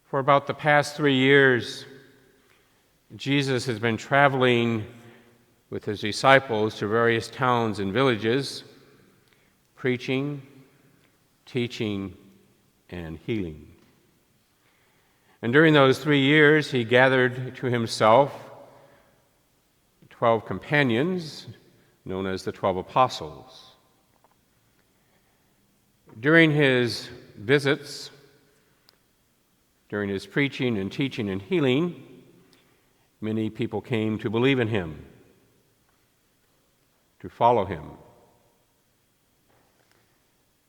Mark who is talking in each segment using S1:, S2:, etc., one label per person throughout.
S1: For about the past 3 years, Jesus has been traveling with his disciples to various towns and villages, preaching, teaching, and healing. And during those 3 years, he gathered to himself 12 companions, known as the 12 apostles. During his visits, during his preaching and teaching and healing, many people came to believe in him, to follow him.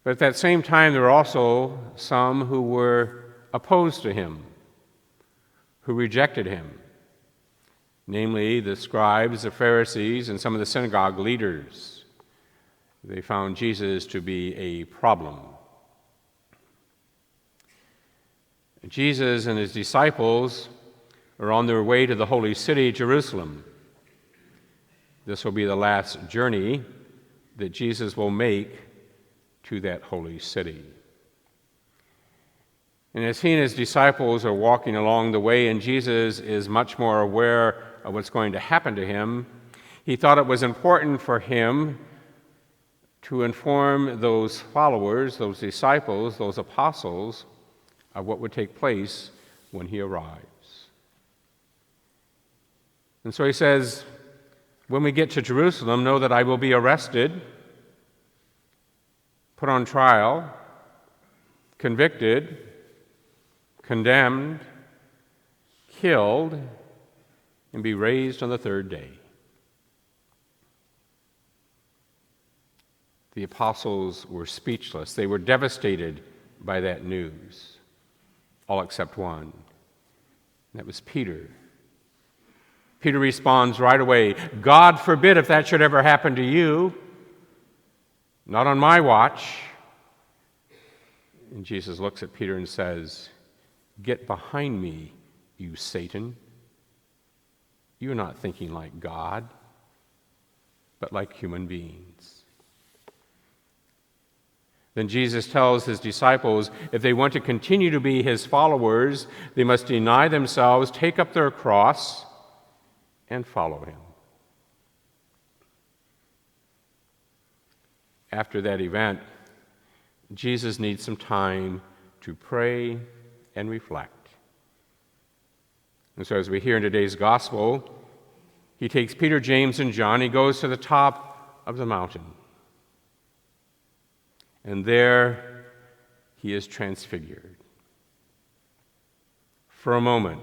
S1: But at that same time, there were also some who were opposed to him, who rejected him, namely the scribes, the Pharisees, and some of the synagogue leaders. They found Jesus to be a problem. Jesus and his disciples are on their way to the holy city, Jerusalem. This will be the last journey that Jesus will make to that holy city. And as he and his disciples are walking along the way, and Jesus is much more aware of what's going to happen to him, he thought it was important for him to inform those followers, those disciples, those apostles, of what would take place when he arrives. And so he says, when we get to Jerusalem, know that I will be arrested, put on trial, convicted, condemned, killed, and be raised on the third day. The apostles were speechless. They were devastated by that news. All except one. And that was Peter. Peter responds right away, God forbid if that should ever happen to you. Not on my watch. And Jesus looks at Peter and says, get behind me, you Satan. You're not thinking like God, but like human beings. Then Jesus tells his disciples, if they want to continue to be his followers, they must deny themselves, take up their cross, and follow him. After that event, Jesus needs some time to pray and reflect. And so as we hear in today's gospel, he takes Peter, James, and John, he goes to the top of the mountain. And there he is transfigured. For a moment,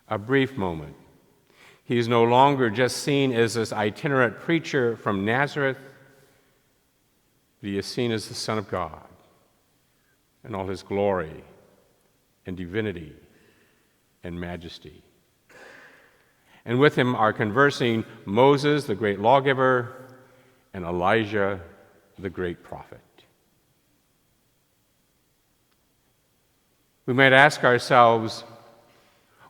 S1: a brief moment, he is no longer just seen as this itinerant preacher from Nazareth, but he is seen as the Son of God in all his glory and divinity and majesty. And with him are conversing Moses, the great lawgiver, and Elijah, the great prophet. We might ask ourselves,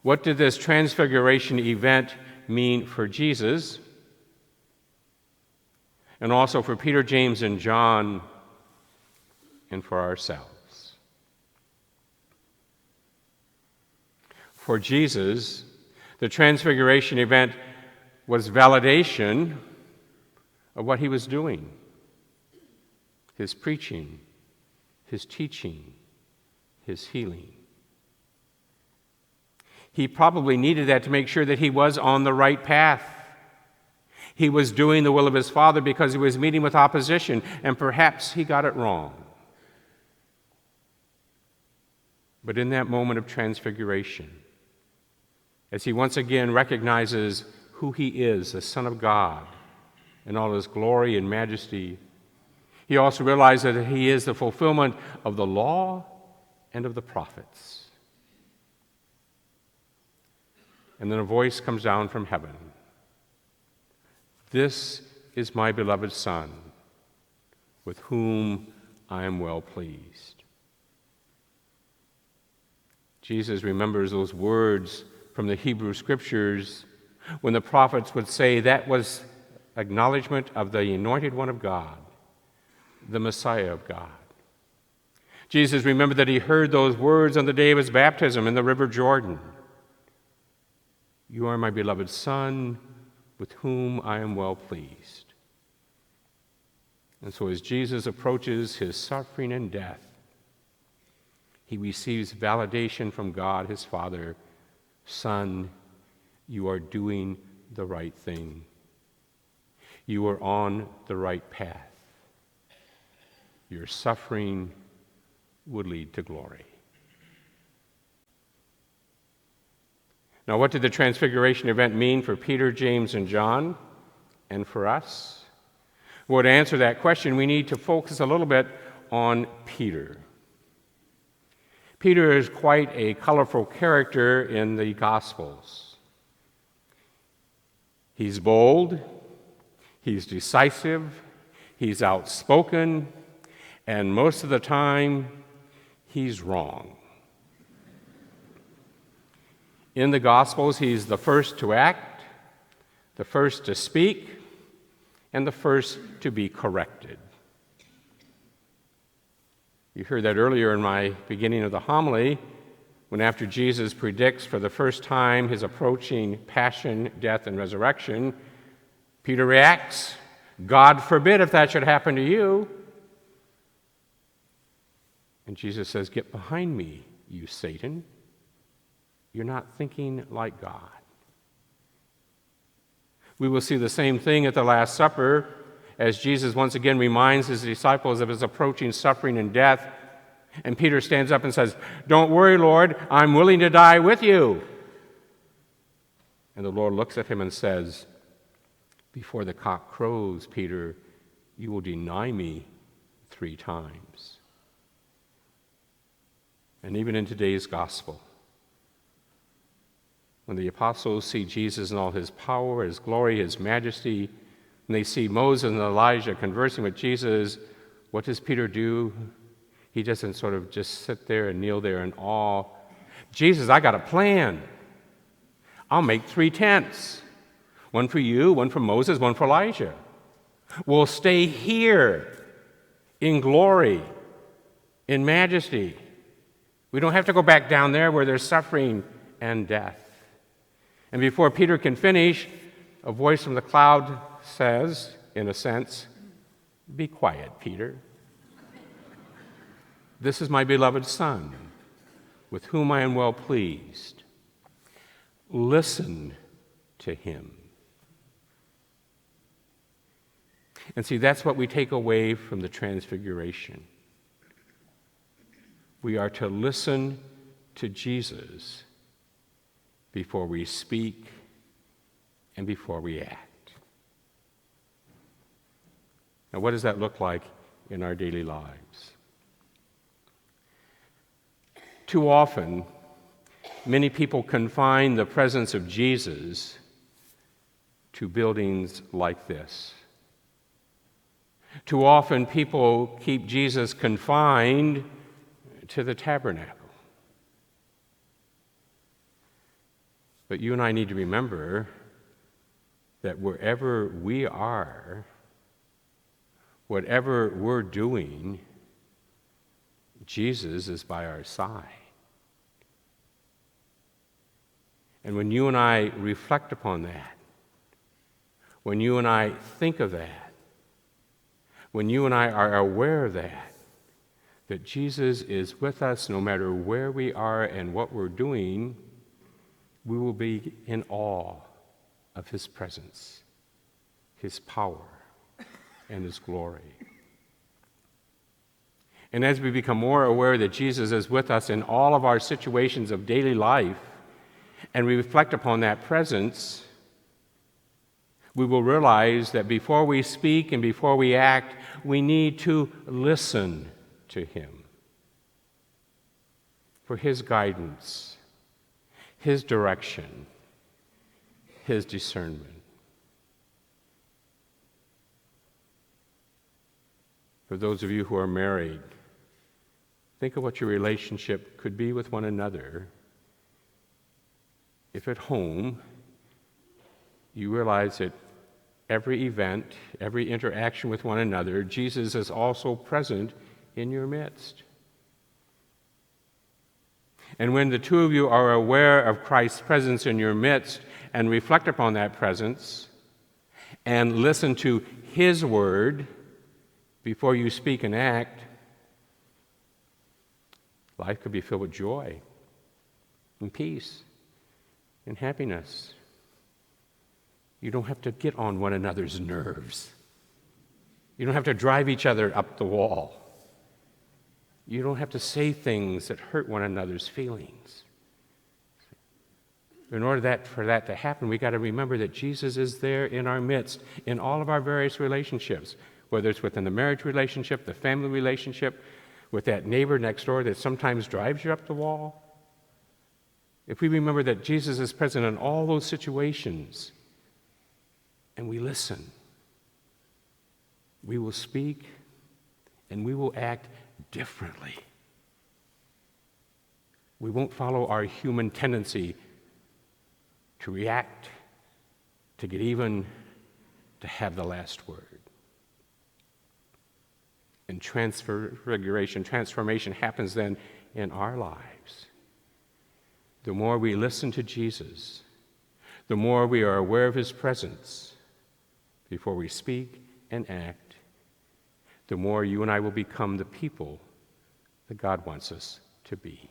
S1: what did this transfiguration event mean for Jesus, and also for Peter, James, and John, and for ourselves? For Jesus, the transfiguration event was validation of what he was doing. His preaching, his teaching, his healing. He probably needed that to make sure that he was on the right path. He was doing the will of his Father because he was meeting with opposition, and perhaps he got it wrong. But in that moment of transfiguration, as he once again recognizes who he is, the Son of God, in all his glory and majesty, he also realized that he is the fulfillment of the law and of the prophets. And then a voice comes down from heaven. This is my beloved Son, with whom I am well pleased. Jesus remembers those words from the Hebrew Scriptures when the prophets would say that was acknowledgement of the anointed one of God, the Messiah of God. Jesus remembered that he heard those words on the day of his baptism in the River Jordan. You are my beloved Son, with whom I am well pleased. And so as Jesus approaches his suffering and death, he receives validation from God, his Father. Son, you are doing the right thing. You are on the right path. Your suffering would lead to glory. Now, what did the Transfiguration event mean for Peter, James, and John, and for us? Well, to answer that question, we need to focus a little bit on Peter. Peter is quite a colorful character in the Gospels. He's bold, he's decisive, he's outspoken, and most of the time, he's wrong. In the Gospels, he's the first to act, the first to speak, and the first to be corrected. You heard that earlier in my beginning of the homily, when after Jesus predicts for the first time his approaching passion, death, and resurrection, Peter reacts, God forbid if that should happen to you. And Jesus says, get behind me, you Satan. You're not thinking like God. We will see the same thing at the Last Supper as Jesus once again reminds his disciples of his approaching suffering and death. And Peter stands up and says, don't worry, Lord, I'm willing to die with you. And the Lord looks at him and says, before the cock crows, Peter, you will deny me 3 times. And even in today's gospel, when the apostles see Jesus in all his power, his glory, his majesty, and they see Moses and Elijah conversing with Jesus, what does Peter do? He doesn't sort of just sit there and kneel there in awe. Jesus, I got a plan. I'll make 3 tents. One for you, one for Moses, one for Elijah. We'll stay here in glory, in majesty. We don't have to go back down there where there's suffering and death. And before Peter can finish, a voice from the cloud says, in a sense, be quiet, Peter. This is my beloved Son, with whom I am well pleased. Listen to him. And see, that's what we take away from the Transfiguration. We are to listen to Jesus before we speak and before we act. Now, what does that look like in our daily lives? Too often, many people confine the presence of Jesus to buildings like this. Too often, people keep Jesus confined to the tabernacle. But you and I need to remember that wherever we are, whatever we're doing, Jesus is by our side. And when you and I reflect upon that, when you and I think of that, when you and I are aware of that Jesus is with us no matter where we are and what we're doing, we will be in awe of his presence, his power, and his glory. And as we become more aware that Jesus is with us in all of our situations of daily life, and we reflect upon that presence, we will realize that before we speak and before we act, we need to listen to him for his guidance, his direction, his discernment. For those of you who are married, think of what your relationship could be with one another if at home you realize that every event, every interaction with one another, Jesus is also present in your midst. And when the two of you are aware of Christ's presence in your midst and reflect upon that presence and listen to his word before you speak and act, life could be filled with joy and peace and happiness. You don't have to get on one another's nerves. You don't have to drive each other up the wall. You don't have to say things that hurt one another's feelings. In order for that to happen, we've got to remember that Jesus is there in our midst in all of our various relationships, whether it's within the marriage relationship, the family relationship, with that neighbor next door that sometimes drives you up the wall. If we remember that Jesus is present in all those situations and we listen, we will speak and we will act differently. We won't follow our human tendency to react, to get even, to have the last word. And transformation happens then in our lives. The more we listen to Jesus, the more we are aware of his presence before we speak and act, the more you and I will become the people that God wants us to be.